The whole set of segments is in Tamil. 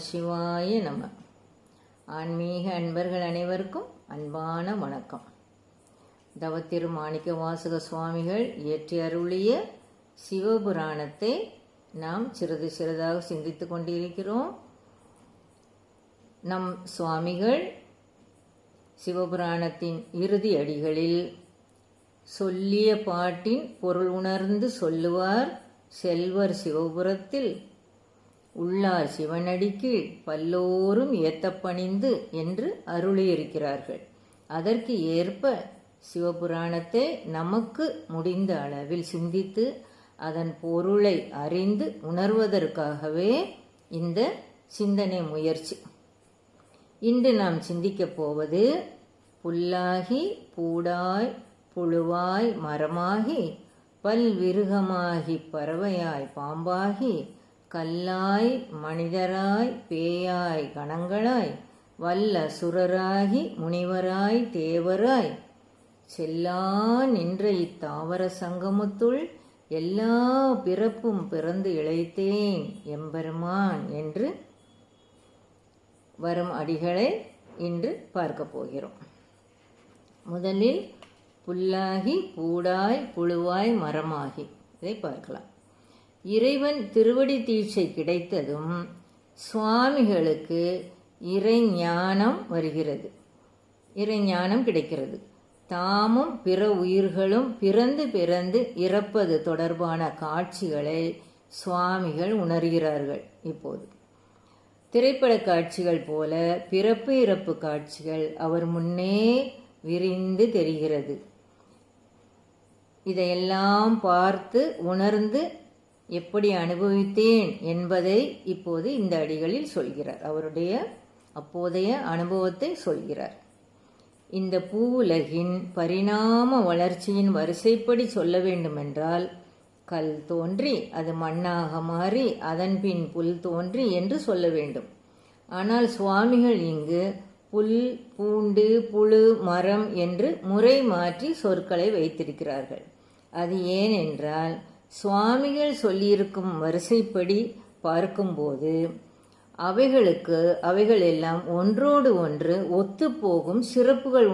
சிவாய நம. ஆன்மீக அன்பர்கள் அனைவருக்கும் அன்பான வணக்கம். தவத்திரு மாணிக்க வாசக சுவாமிகள் இயற்றி அருளிய சிவபுராணத்தை நாம் சிறிது சிறிதாக சிந்தித்துக் கொண்டிருக்கிறோம். நம் சுவாமிகள் சிவபுராணத்தின் இறுதி அடிகளில் சொல்லிய பாட்டின் பொருள் உணர்ந்து சொல்லுவார் செல்வர் சிவபுரத்தில் உள்ளார் சிவனடிக்கு பல்லோரும் ஏத்தப்பணிந்து என்று அருளியிருக்கிறார்கள். அதற்கு ஏற்ப சிவபுராணத்தை நமக்கு முடிந்த அளவில் சிந்தித்து அதன் பொருளை அறிந்து உணர்வதற்காகவே இந்த சிந்தனை முயற்சி. இன்று நாம் சிந்திக்கப் போவது புல்லாகி பூடாய் புழுவாய் மரமாகி பல்விருகமாகி பறவையாய் பாம்பாகி கல்லாய் மனிதராய் பேயாய் கணங்களாய் வல்ல சுரராகி முனிவராய் தேவராய் செல்லா நின்ற இத்தாவர சங்கமத்துள் எல்லா பிறப்பும் பிறந்து இழைத்தேன் எம்பெருமான் என்று வரும் அடிகளை இன்று பார்க்க போகிறோம். முதலில் புல்லாகி பூடாய் புழுவாய் மரமாகி இதை பார்க்கலாம். இறைவன் திருவடி தீட்சை கிடைத்ததும் சுவாமிகளுக்கு இறை ஞானம் வருகிறது, இறை ஞானம் கிடைக்கிறது. தாமும் பிற உயிர்களும் பிறந்து பிறந்து இறப்பது தொடர்பான காட்சிகளை சுவாமிகள் உணர்கிறார்கள். இப்போது திரைப்பட காட்சிகள் போல பிறப்பு இறப்பு காட்சிகள் அவர் முன்னே விரிந்து தெரிகிறது. இதையெல்லாம் பார்த்து உணர்ந்து எப்படி அனுபவித்தேன் என்பதை இப்போது இந்த அடிகளில் சொல்கிறார். அவருடைய அப்போதைய அனுபவத்தை சொல்கிறார். இந்த பூவுலகின் பரிணாம வளர்ச்சியின் வரிசைப்படி சொல்ல வேண்டுமென்றால் கல் தோன்றி அது மண்ணாக மாறி அதன் பின் புல் தோன்றி என்று சொல்ல வேண்டும். ஆனால் சுவாமிகள் இங்கு புல் பூண்டு புழு மரம் என்று முறை மாற்றி சொற்களை வைத்திருக்கிறார்கள். அது ஏன் என்றால் சுவாமிகள் சொல்லியிருக்கும் வரிசைப்படி பார்க்கும்போது அவைகள் எல்லாம் ஒன்றோடு ஒன்று ஒத்துப்போகும் சிறப்புகள்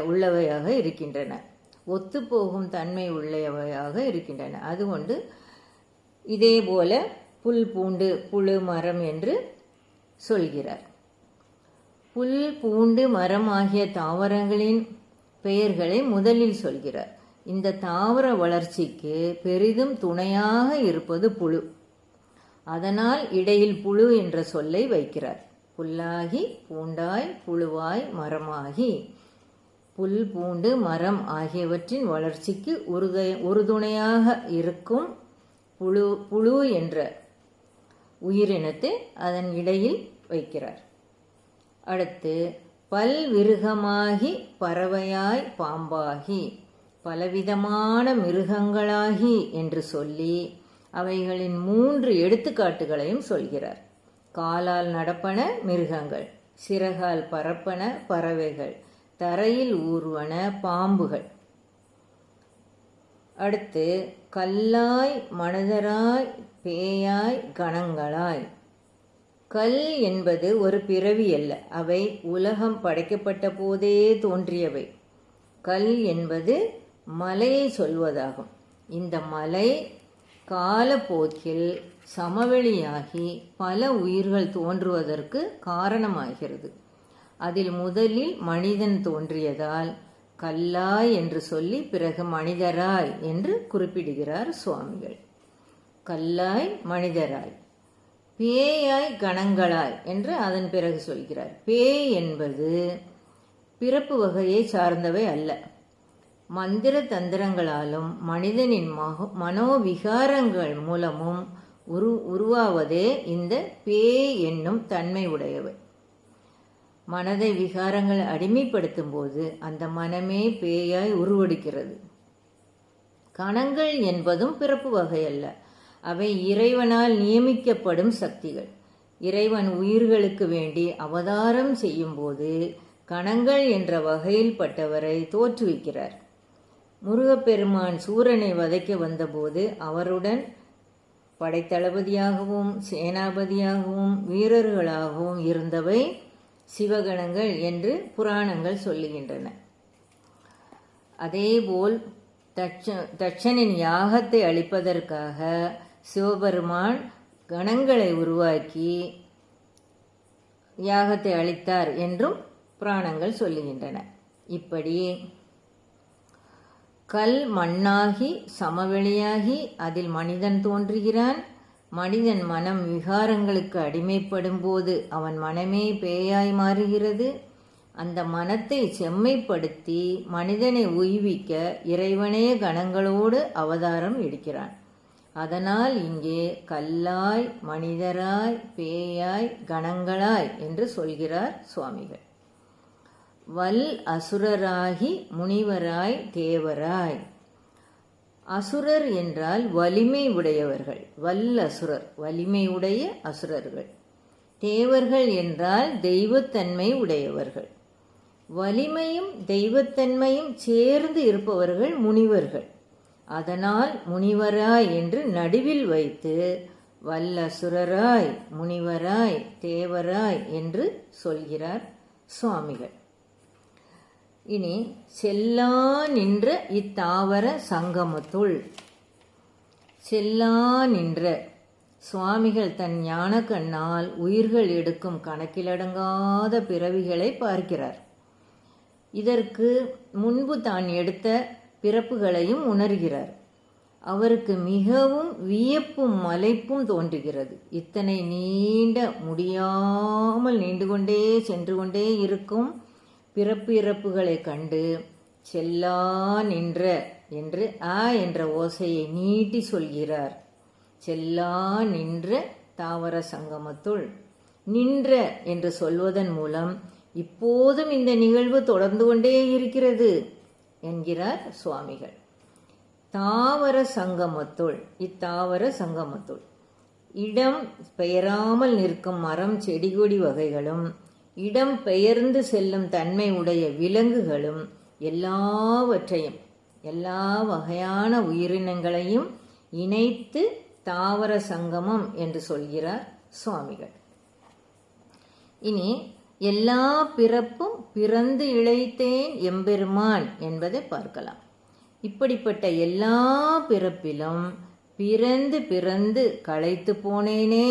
உள்ளவையாக இருக்கின்றன, ஒத்துப்போகும் தன்மை உள்ளவையாக இருக்கின்றன. அதுகொண்டு இதே போல புல் பூண்டு புழு மரம் என்று சொல்கிறார். புல் பூண்டு மரம் ஆகிய தாவரங்களின் பெயர்களை முதலில் சொல்கிறார். இந்த தாவர வளர்ச்சிக்கு பெரிதும் துணையாக இருப்பது புழு. அதனால் இடையில் புழு என்ற சொல்லை வைக்கிறார். புல்லாகி பூண்டாய் புழுவாய் மரமாகி புல் பூண்டு மரம் ஆகியவற்றின் வளர்ச்சிக்கு உறுதுணையாக இருக்கும் புழு என்ற உயிரினத்தை அதன் இடையில் வைக்கிறார். அடுத்து பல்விருகமாகி பறவையாய் பாம்பாகி பலவிதமான மிருகங்களாகி என்று சொல்லி அவைகளின் 3 எடுத்துக்காட்டுகளையும் சொல்கிறார். காலால் நடப்பன மிருகங்கள், சிறகால் பறப்பன பறவைகள், தரையில் ஊர்வன பாம்புகள். அடுத்து கல்லாய் மனிதராய் பேயாய் கணங்களாய். கல் என்பது ஒரு பிறவி அல்ல, அவை உலகம் படைக்கப்பட்ட போதே தோன்றியவை. கல் என்பது மலையை சொல்வதாகும். இந்த மலை காலப்போக்கில் சமவெளியாகி பல உயிர்கள் தோன்றுவதற்கு காரணமாகிறது. அதில் முதலில் மனிதன் தோன்றியதால் கல்லாய் என்று சொல்லி பிறகு மனிதராய் என்று குறிப்பிடுகிறார் சுவாமிகள். கல்லாய் மனிதராய், பேயாய் கணங்களாய் என்று அதன் பிறகு சொல்கிறார். பேய் என்பது பிறப்பு வகையை சார்ந்தவை அல்ல. மந்திர தந்திரங்களாலும் மனிதனின் மனோவிகாரங்கள் மூலமும் உருவாவதே இந்த பேய் என்னும் தன்மை உடையவை. மனதை விகாரங்கள் அடிமைப்படுத்தும் போது அந்த மனமே பேயாய் உருவெடுக்கிறது. கணங்கள் என்பதும் பிறப்பு வகை அல்ல, அவை இறைவனால் நியமிக்கப்படும் சக்திகள். இறைவன் உயிர்களுக்கு வேண்டி அவதாரம் செய்யும் போது கணங்கள் என்ற வகையில் பட்டவரை தோற்றுவிக்கிறார். முருகப்பெருமான் சூரனை வதைக்க வந்தபோது அவருடன் படைத்தளபதியாகவும் சேனாபதியாகவும் வீரர்களாகவும் இருந்தவை சிவகணங்கள் என்று புராணங்கள் சொல்லுகின்றன. அதேபோல் தட்சனின் யாகத்தை அழிப்பதற்காக சிவபெருமான் கணங்களை உருவாக்கி யாகத்தை அழித்தார் என்றும் புராணங்கள் சொல்லுகின்றன. இப்படி கல் மண்ணாகி சமவெளியாகி அதில் மனிதன் தோன்றுகிறான். மனிதன் மனம் விகாரங்களுக்கு அடிமைப்படும் போது அவன் மனமே பேயாய் மாறுகிறது. அந்த மனத்தை செம்மைப்படுத்தி மனிதனை உய்விக்க இறைவனே கணங்களோடு அவதாரம் எடுக்கிறான். அதனால் இங்கே கல்லாய் மனிதராய் பேயாய் கணங்களாய் என்று சொல்கிறார் சுவாமிகள். வல் அசுரராகி முனிவராய் தேவராய். அசுரர் என்றால் வலிமை உடையவர்கள். வல் அசுரர் வலிமை உடைய அசுரர்கள். தேவர்கள் என்றால் தெய்வத்தன்மை உடையவர்கள். வலிமையும் தெய்வத்தன்மையும் சேர்ந்து இருப்பவர்கள் முனிவர்கள். அதனால் முனிவராய் என்று நடுவில் வைத்து வல்லசுரராய் முனிவராய் தேவராய் என்று சொல்கிறார் சுவாமிகள். இனி செல்லா நின்ற இத்தாவர சங்கமத்துள். செல்லா நின்ற சுவாமிகள் தன் ஞான கண்ணால் உயிர்கள் எடுக்கும் கணக்கிலடங்காத பிறவிகளை பார்க்கிறார். இதற்கு முன்பு தான் எடுத்த பிறப்புகளையும் உணர்கிறார். அவருக்கு மிகவும் வியப்பும் மலைப்பும் தோன்றுகிறது. இத்தனை நீண்ட முடியாமல் நீண்டு கொண்டே சென்று கொண்டே இருக்கும் பிறப்பு இறப்புகளை கண்டு செல்லா நின்ற என்று என்ற ஓசையை நீட்டி சொல்கிறார். செல்லா நின்ற தாவர சங்கமத்துள். நின்ற என்று சொல்வதன் மூலம் இப்போதும் இந்த நிகழ்வு தொடர்ந்து கொண்டே இருக்கிறது என்கிறார் சுவாமிகள். தாவர சங்கமத்துள். இத்தாவர சங்கமத்துள் இடம் பெயராமல் நிற்கும் மரம் செடி கொடி வகைகளும் இடம் பெயர்ந்து செல்லும் தன்மை உடைய விலங்குகளும் எல்லாவற்றையும் எல்லா வகையான உயிரினங்களையும் இணைத்து தாவர சங்கமம் என்று சொல்கிறார் சுவாமிகள். இனி எல்லா பிறப்பும் பிறந்து இழைத்தேன் எம்பெருமான் என்பதை பார்க்கலாம். இப்படிப்பட்ட எல்லா பிறப்பிலும் பிறந்து பிறந்து களைத்து போனேனே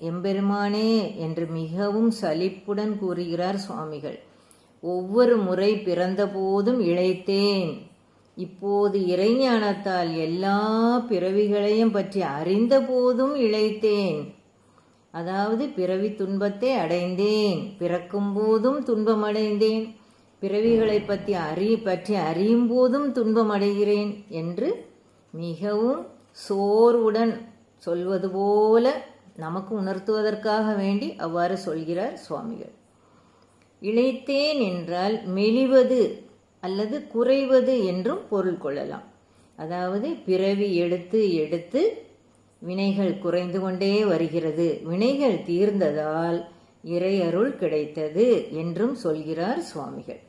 எம்பெருமானே என்று மிகவும் சலிப்புடன் கூறுகிறார் சுவாமிகள். ஒவ்வொரு முறை பிறந்த போதும் இழைத்தேன். இப்போது இறைஞானத்தால் எல்லா பிறவிகளையும் பற்றி அறிந்த போதும் இழைத்தேன். அதாவது பிறவி துன்பத்தை அடைந்தேன். பிறக்கும் போதும் துன்பமடைந்தேன். பிறவிகளை பற்றி அறியும் போதும் துன்பம் அடைகிறேன் என்று மிகவும் சோர்வுடன் சொல்வது போல நமக்கு உணர்த்துவதற்காக வேண்டி அவ்வாறு சொல்கிறார் சுவாமிகள். இழைத்தேன் என்றால் மெலிவது அல்லது குறைவது என்றும் பொருள் கொள்ளலாம். அதாவது பிறவி எடுத்து எடுத்து வினைகள் குறைந்து கொண்டே வருகிறது. வினைகள் தீர்ந்ததால் இறையருள் கிடைத்தது என்றும் சொல்கிறார் சுவாமிகள்.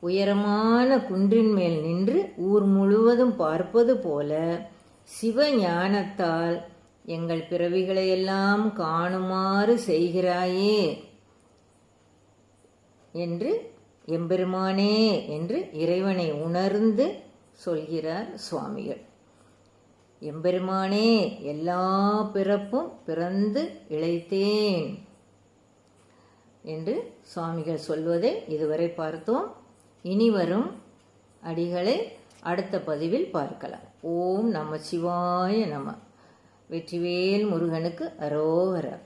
உயரமான குன்றின் மேல் நின்று ஊர் முழுவதும் பார்ப்பது போல சிவஞானத்தால் எங்கள் பிறவிகளையெல்லாம் காணுமாறு செய்கிறாயே என்று எம்பெருமானே என்று இறைவனை உணர்ந்து சொல்கிறார் சுவாமிகள். எம்பெருமானே எல்லா பிறப்பும் பிறந்து இழைத்தேன் என்று சுவாமிகள் சொல்வதை இதுவரை பார்த்தோம். இனி வரும் அடிகளை அடுத்த பதிவில் பார்க்கலாம். ஓம் நம சிவாய நம. வெற்றிவேல் முருகனுக்கு அரோகரா.